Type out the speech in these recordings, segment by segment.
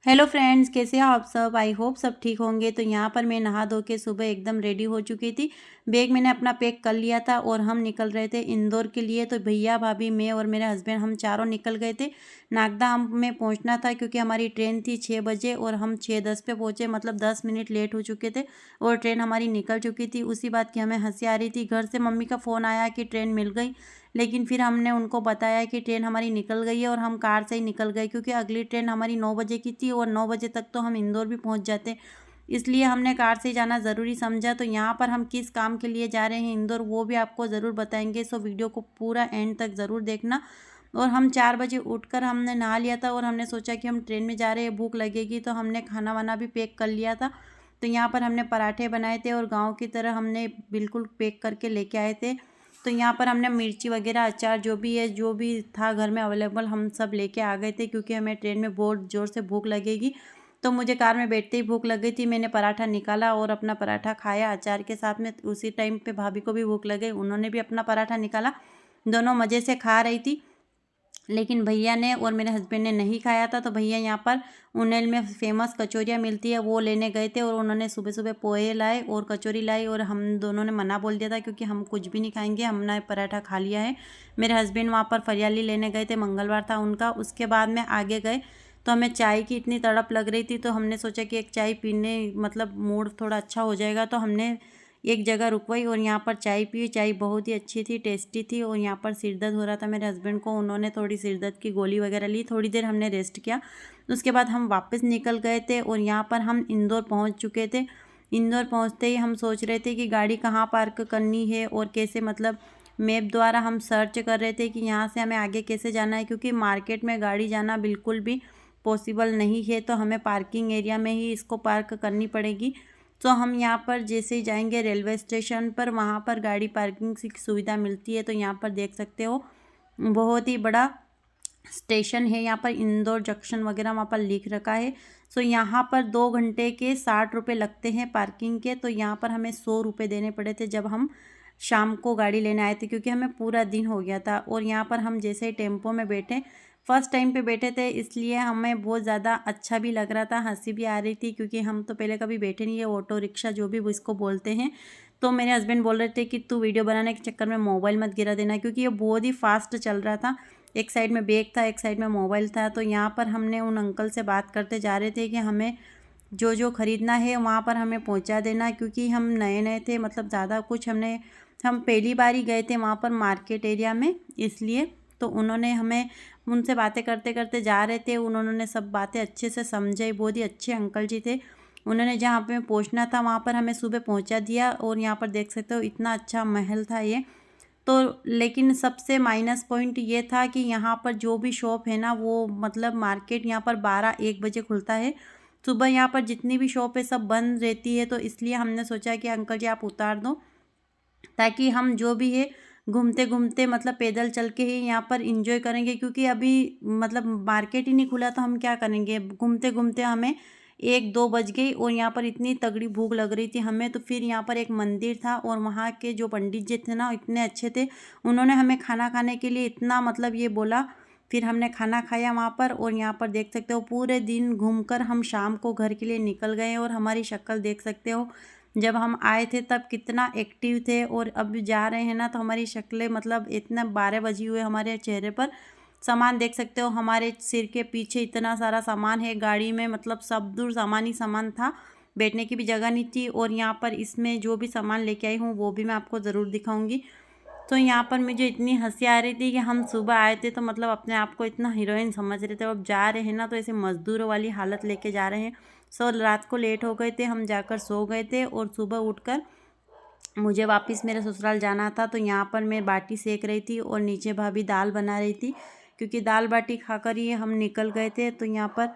Hello friends, कैसे हो आप सब। आई होप सब ठीक होंगे। तो यहाँ पर मैं नहा धो के सुबह एकदम रेडी हो चुकी थी। बैग मैंने अपना पैक कर लिया था और हम निकल रहे थे इंदौर के लिए। तो भैया भाभी मैं और मेरे हस्बैंड हम चारों निकल गए थे। नागदा हमें पहुँचना था क्योंकि हमारी ट्रेन थी 6 बजे और हम 6:10 पे पहुँचे, मतलब 10 मिनट लेट हो चुके थे और ट्रेन हमारी निकल चुकी थी। उसी बात की हमें हंसी आ रही थी। घर से मम्मी का फ़ोन आया कि ट्रेन मिल गई, लेकिन फिर हमने उनको बताया कि ट्रेन हमारी निकल गई है और हम कार से ही निकल गए क्योंकि अगली ट्रेन हमारी 9 बजे की थी और 9 बजे तक तो हम इंदौर भी पहुंच जाते। इसलिए हमने कार से जाना ज़रूरी समझा। तो यहाँ पर हम किस काम के लिए जा रहे हैं इंदौर वो भी आपको ज़रूर बताएंगे, सो वीडियो को पूरा एंड तक ज़रूर देखना। और हम 4 बजे उठकर हमने नहा लिया था और हमने सोचा कि हम ट्रेन में जा रहे हैं, भूख लगेगी, तो हमने खाना वाना भी पैक कर लिया था। तो यहाँ पर हमने पराठे बनाए थे और गाँव की तरह हमने बिल्कुल पैक करके लेके आए थे। तो यहाँ पर हमने मिर्ची वगैरह अचार जो भी है, जो भी था घर में अवेलेबल, हम सब लेके आ गए थे क्योंकि हमें ट्रेन में बहुत ज़ोर से भूख लगेगी। तो मुझे कार में बैठते ही भूख लग गई थी। मैंने पराठा निकाला और अपना पराठा खाया अचार के साथ में। उसी टाइम पे भाभी को भी भूख लग गई, उन्होंने भी अपना पराठा निकाला। दोनों मज़े से खा रही थी, लेकिन भैया ने और मेरे हस्बैंड ने नहीं खाया था। तो भैया यहाँ पर उन्हेल में फेमस कचौरियाँ मिलती है वो लेने गए थे और उन्होंने सुबह सुबह पोहे लाए और कचौरी लाई और हम दोनों ने मना बोल दिया था क्योंकि हम कुछ भी नहीं खाएंगे, हमने पराठा खा लिया है। मेरे हस्बैंड वहाँ पर फरियाली लेने गए थे, मंगलवार था उनका। उसके बाद में आगे गए तो हमें चाय की इतनी तड़प लग रही थी, तो हमने सोचा कि एक चाय पीने, मतलब मूड थोड़ा अच्छा हो जाएगा। तो हमने एक जगह रुकवाई और यहाँ पर चाय पी। चाय बहुत ही अच्छी थी, टेस्टी थी। और यहाँ पर सिर दर्द हो रहा था मेरे हस्बैंड को, उन्होंने थोड़ी सिर दर्द की गोली वगैरह ली। थोड़ी देर हमने रेस्ट किया, उसके बाद हम वापस निकल गए थे और यहाँ पर हम इंदौर पहुँच चुके थे। इंदौर पहुँचते ही हम सोच रहे थे कि गाड़ी कहाँ पार्क करनी है और कैसे, मतलब मैप द्वारा हम सर्च कर रहे थे कि यहाँ से हमें आगे कैसे जाना है, क्योंकि मार्केट में गाड़ी जाना बिल्कुल भी पॉसिबल नहीं है। तो हमें पार्किंग एरिया में ही इसको पार्क करनी पड़ेगी। तो हम यहाँ पर जैसे ही जाएंगे रेलवे स्टेशन पर, वहाँ पर गाड़ी पार्किंग की सुविधा मिलती है। तो यहाँ पर देख सकते हो बहुत ही बड़ा स्टेशन है, यहाँ पर इंदौर जंक्शन वगैरह वहाँ पर लिख रखा है। सो यहाँ पर 2 घंटे के 60 रुपये लगते हैं पार्किंग के। तो यहाँ पर हमें 100 रुपये देने पड़े थे जब हम शाम को गाड़ी लेने आए थे, क्योंकि हमें पूरा दिन हो गया था। और यहाँ पर हम जैसे ही टेम्पो में बैठे, फर्स्ट टाइम पे बैठे थे, इसलिए हमें बहुत ज़्यादा अच्छा भी लग रहा था, हंसी भी आ रही थी, क्योंकि हम तो पहले कभी बैठे नहीं है, ऑटो रिक्शा जो भी वो इसको बोलते हैं। तो मेरे हस्बैंड बोल रहे थे कि तू वीडियो बनाने के चक्कर में मोबाइल मत गिरा देना, क्योंकि ये बहुत ही फास्ट चल रहा था। एक साइड में बैग था, एक साइड में मोबाइल था। तो यहाँ पर हमने उन अंकल से बात करते जा रहे थे कि हमें जो जो ख़रीदना है वहाँ पर हमें पहुँचा देना, क्योंकि हम नए नए थे, मतलब ज़्यादा कुछ हम पहली बार ही गए थे वहाँ पर मार्केट एरिया में, इसलिए। तो उन्होंने हमें, उनसे बातें करते करते जा रहे थे, उन्होंने सब बातें अच्छे से समझाई। बहुत ही अच्छे अंकल जी थे। उन्होंने जहाँ पे पहुँचना था वहाँ पर हमें सुबह पहुँचा दिया। और यहाँ पर देख सकते हो इतना अच्छा महल था ये। तो लेकिन सबसे माइनस पॉइंट ये था कि यहाँ पर जो भी शॉप है ना, वो मतलब मार्केट यहाँ पर 12-1 बजे खुलता है। सुबह यहाँ पर जितनी भी शॉप है सब बंद रहती है। तो इसलिए हमने सोचा कि अंकल जी आप उतार दो, ताकि हम जो भी है घूमते घूमते, मतलब पैदल चल के ही यहाँ पर इंजॉय करेंगे, क्योंकि अभी मतलब मार्केट ही नहीं खुला तो हम क्या करेंगे। घूमते घूमते हमें 1-2 बज गई और यहाँ पर इतनी तगड़ी भूख लग रही थी हमें। तो फिर यहाँ पर एक मंदिर था और वहाँ के जो पंडित जी थे ना, इतने अच्छे थे। उन्होंने हमें खाना खाने के लिए इतना, मतलब ये बोला। फिर हमने खाना खाया वहाँ पर। और यहाँ पर देख सकते हो पूरे दिन घूमकर हम शाम को घर के लिए निकल गए। और हमारी शक्ल देख सकते हो, जब हम आए थे तब कितना एक्टिव थे और अब जा रहे हैं ना तो हमारी शक्लें, मतलब इतना 12 बजे हुए हमारे चेहरे पर। सामान देख सकते हो, हमारे सिर के पीछे इतना सारा सामान है गाड़ी में, मतलब सब दूर सामान ही सामान था, बैठने की भी जगह नहीं थी। और यहाँ पर इसमें जो भी सामान लेके आई हूँ वो भी मैं आपको ज़रूर दिखाऊंगी। तो यहाँ पर मुझे इतनी हंसी आ रही थी कि हम सुबह आए थे तो मतलब अपने आप को इतना हीरोइन समझ रहे थे, अब जा रहे हैं ना तो ऐसे मज़दूरों वाली हालत लेके जा रहे हैं। सो रात को लेट हो गए थे, हम जाकर सो गए थे। और सुबह उठकर मुझे वापस मेरे ससुराल जाना था। तो यहाँ पर मैं बाटी सेक रही थी और नीचे भाभी दाल बना रही थी, क्योंकि दाल बाटी खाकर ही हम निकल गए थे। तो यहाँ पर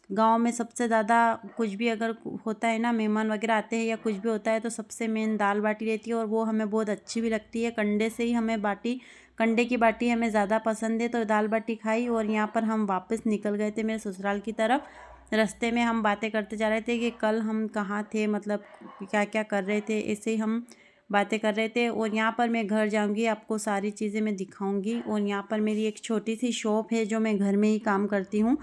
गांव में सबसे ज़्यादा कुछ भी अगर होता है ना, मेहमान वगैरह आते हैं या कुछ भी होता है, तो सबसे मेन दाल बाटी रहती है और वो हमें बहुत अच्छी भी लगती है। कंडे से ही हमें बाटी, कंडे की बाटी हमें ज़्यादा पसंद है। तो दाल बाटी खाई और यहाँ पर हम वापस निकल गए थे मेरे ससुराल की तरफ। रास्ते में हम बातें करते जा रहे थे कि कल हम कहाँ थे, मतलब क्या क्या कर रहे थे, ऐसे ही हम बातें कर रहे थे। और यहाँ पर मैं घर जाऊँगी, आपको सारी चीज़ें मैं दिखाऊँगी। और यहाँ पर मेरी एक छोटी सी शॉप है जो मैं घर में ही काम करती हूँ।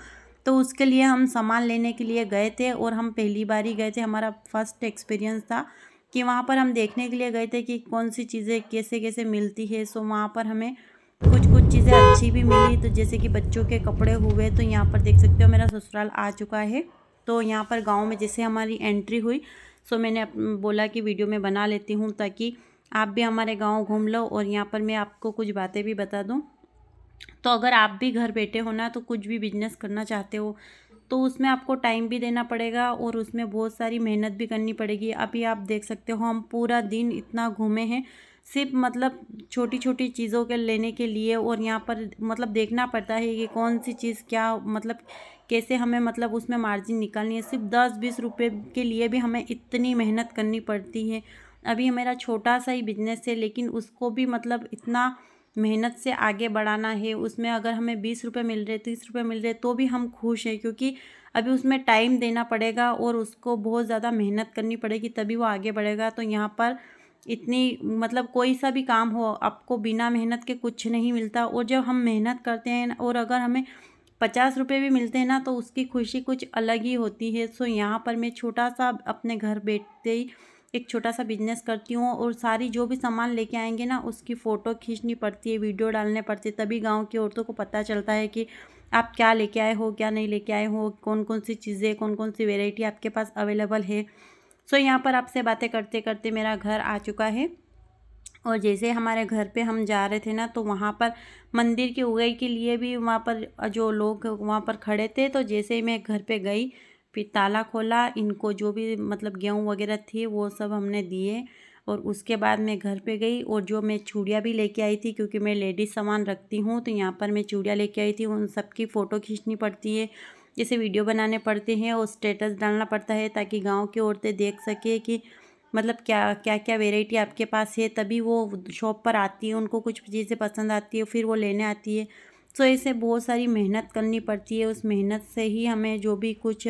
तो उसके लिए हम सामान लेने के लिए गए थे और हम पहली बार ही गए थे, हमारा फर्स्ट एक्सपीरियंस था कि वहाँ पर हम देखने के लिए गए थे कि कौन सी चीज़ें कैसे कैसे मिलती है। सो वहाँ पर हमें कुछ कुछ चीज़ें अच्छी भी मिली, तो जैसे कि बच्चों के कपड़े हुए। तो यहाँ पर देख सकते हो मेरा ससुराल आ चुका है। तो यहाँ पर गांव में जैसे हमारी एंट्री हुई, सो मैंने बोला कि वीडियो में बना लेती हूँ ताकि आप भी हमारे गांव घूम लो और यहाँ पर मैं आपको कुछ बातें भी बता दूँ। तो अगर आप भी घर बैठे हो ना, तो कुछ भी बिजनेस करना चाहते हो तो उसमें आपको टाइम भी देना पड़ेगा और उसमें बहुत सारी मेहनत भी करनी पड़ेगी। अभी आप देख सकते हो हम पूरा दिन इतना घूमे हैं सिर्फ मतलब छोटी छोटी चीज़ों के लेने के लिए, और यहाँ पर मतलब देखना पड़ता है कि कौन सी चीज़ क्या मतलब कैसे हमें मतलब उसमें मार्जिन निकालनी है। सिर्फ 10-20 रुपये के लिए भी हमें इतनी मेहनत करनी पड़ती है। अभी मेरा छोटा सा ही बिजनेस है लेकिन उसको भी मतलब इतना मेहनत से आगे बढ़ाना है। उसमें अगर हमें 20 रुपये मिल रहे 30 रुपये मिल रहे तो भी हम खुश हैं, क्योंकि अभी उसमें टाइम देना पड़ेगा और उसको बहुत ज़्यादा मेहनत करनी पड़ेगी तभी वो आगे बढ़ेगा। तो यहाँ पर इतनी मतलब कोई सा भी काम हो आपको बिना मेहनत के कुछ नहीं मिलता, और जब हम मेहनत करते हैं और अगर हमें 50 रुपये भी मिलते हैं ना तो उसकी खुशी कुछ अलग ही होती है। सो यहाँ पर मैं छोटा सा अपने घर बैठते ही एक छोटा सा बिजनेस करती हूँ, और सारी जो भी सामान लेके आएंगे ना उसकी फ़ोटो खींचनी पड़ती है, वीडियो डालने पड़ते हैं, तभी गांव की औरतों को पता चलता है कि आप क्या लेके आए हो क्या नहीं लेके आए हो, कौन कौन सी चीज़ें कौन कौन सी वेराइटी आपके पास अवेलेबल है। सो यहाँ पर आपसे बातें करते करते मेरा घर आ चुका है, और जैसे हमारे घर पे हम जा रहे थे ना तो वहाँ पर मंदिर की उगाई के लिए भी वहाँ पर जो लोग वहाँ पर खड़े थे। तो जैसे ही मैं घर पे गई फिर ताला खोला, इनको जो भी मतलब गेहूँ वगैरह थी वो सब हमने दिए, और उसके बाद मैं घर पे गई और जो मैं चूड़ियाँ भी लेके आई थी क्योंकि मैं लेडीज़ सामान रखती हूँ तो यहाँ पर मैं चूड़ियाँ लेके आई थी, उन सब की फ़ोटो खींचनी पड़ती है, जैसे वीडियो बनाने पड़ते हैं और स्टेटस डालना पड़ता है ताकि गाँव की औरतें देख सके कि मतलब क्या क्या क्या वैरायटी आपके पास है, तभी वो शॉप पर आती है, उनको कुछ चीज़ें पसंद आती है फिर वो लेने आती है। सो ऐसे बहुत सारी मेहनत करनी पड़ती है, उस मेहनत से ही हमें जो भी कुछ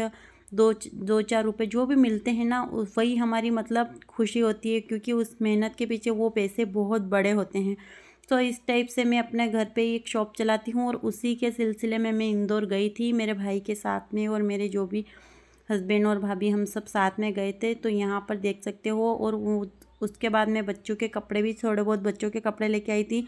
दो चार रुपए जो भी मिलते हैं ना वही हमारी मतलब खुशी होती है, क्योंकि उस मेहनत के पीछे वो पैसे बहुत बड़े होते हैं। तो इस टाइप से मैं अपने घर पे ही एक शॉप चलाती हूँ, और उसी के सिलसिले में मैं इंदौर गई थी मेरे भाई के साथ में, और मेरे जो भी हस्बैंड और भाभी हम सब साथ में गए थे। तो यहाँ पर देख सकते हो, और वो उसके बाद मैं बच्चों के कपड़े भी थोड़े बहुत बच्चों के कपड़े लेके आई थी।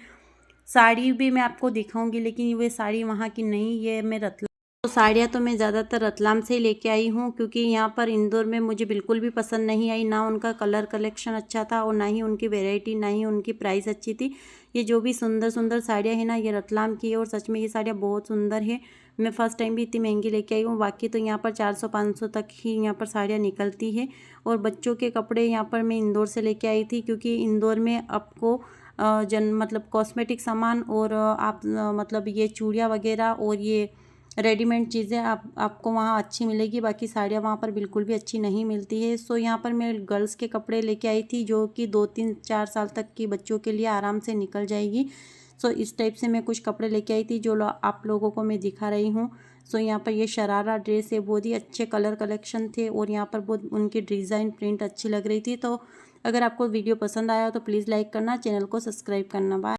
साड़ी भी मैं आपको दिखाऊंगी लेकिन वे साड़ी वहाँ की नहीं, ये मैं रतलाम, तो साड़ियाँ तो मैं ज़्यादातर रतलाम से ही लेके आई हूँ, क्योंकि यहाँ पर इंदौर में मुझे बिल्कुल भी पसंद नहीं आई, ना उनका कलर कलेक्शन अच्छा था और ना ही उनकी वैरायटी ना ही उनकी प्राइस अच्छी थी। ये जो भी सुंदर सुंदर साड़ियाँ हैं ना ये रतलाम की है, और सच में ये साड़ियाँ बहुत सुंदर है। मैं फ़र्स्ट टाइम भी इतनी महंगी लेके आई हूँ, बाकी तो यहाँ पर 400-500 तक ही यहाँ पर साड़ियाँ निकलती है। और बच्चों के कपड़े यहाँ पर मैं इंदौर से लेके आई थी, क्योंकि इंदौर में आपको मतलब कॉस्मेटिक सामान और मतलब ये चूड़ियाँ वगैरह और ये रेडीमेड चीज़ें आपको वहाँ अच्छी मिलेगी, बाकी साड़ियाँ वहाँ पर बिल्कुल भी अच्छी नहीं मिलती है। सो यहाँ पर मैं गर्ल्स के कपड़े लेके आई थी जो कि 2-3-4 साल तक की बच्चों के लिए आराम से निकल जाएगी। सो इस टाइप से मैं कुछ कपड़े लेके आई थी जो आप लोगों को मैं दिखा रही हूँ। सो यहाँ पर ये शरारा ड्रेस है, बहुत ही अच्छे कलर कलेक्शन थे और यहाँ पर बहुत उनकी डिज़ाइन प्रिंट अच्छी लग रही थी। तो अगर आपको वीडियो पसंद आया हो तो प्लीज़ लाइक करना, चैनल को सब्सक्राइब करना। बाय।